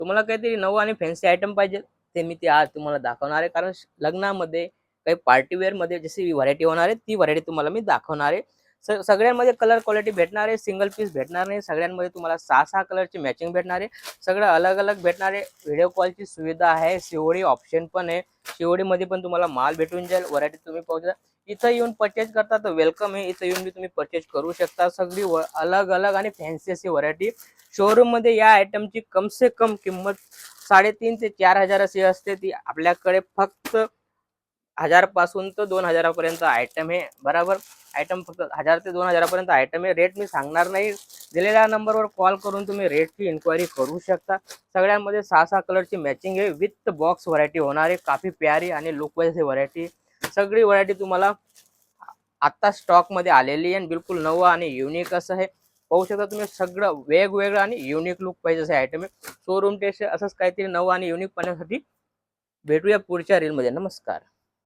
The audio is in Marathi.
तुम्हाला काहीतरी नवं आणि फॅन्सी आयटम पाहिजे ते मी ते आज तुम्हाला दाखवणार आहे. कारण लग्नामध्ये काही पार्टीवेअर मध्ये जशी व्हरायटी होणार आहे ती व्हरायटी तुम्हाला मी दाखवणार आहे. सगळ्यांमध्ये कलर क्वालिटी भेटणार आहे, सिंगल पीस भेटणार नाही. सगळ्यांमध्ये तुम्हाला 6-6 कलरची मॅचिंग भेटणार आहे. सगळं अलग अलग भेटणार आहे. व्हिडिओ कॉलची सुविधा आहे, सीओडी ऑप्शन पण आहे. सीओडी मध्ये पण तुम्हाला माल भेटून जाईल. व्हरायटी तुम्ही पाहू शकता. इथं येऊन परचेज करता तर वेलकम आहे. इथं येऊन तुम्ही परचेज करू शकता. सगळी अलग अलग आणि फॅन्सी अशी व्हरायटी शोरूम मध्ये या आयटमची कम से कम किंमत 3,500 ते 4,000 अशी असते. ती आपल्याकडे फक्त 1000 पासून तर 2,000 पर्यंत आयटम आहे. बरोबर, आयटम फक्त 1000 ते 2,000 पर्यंत आयटम आहे. रेट मी सांगणार नाही. दिलेल्या नंबरवर कॉल करून तुम्ही रेटची इन्क्वायरी करू शकता. सगळ्यांमध्ये 6-6 कलरची मॅचिंग आहे. विथ बॉक्स व्हरायटी होणार आहे. काफी प्यारी आणि लुक वाईज व्हरायटी. सगळी व्हरायटी तुम्हाला आता स्टॉक मध्ये आलेली आहे. बिलकुल नवं आणि युनिक असं आहे. पाहू शकता तुम्ही, सगळं वेगवेगळं आणि युनिक लुक पाहिजे असे आयटम आहे. शोरूम टेस्ट असंच काहीतरी नवं आणि युनिक पाहण्यासाठी भेटूया पुढच्या रील मध्ये. नमस्कार.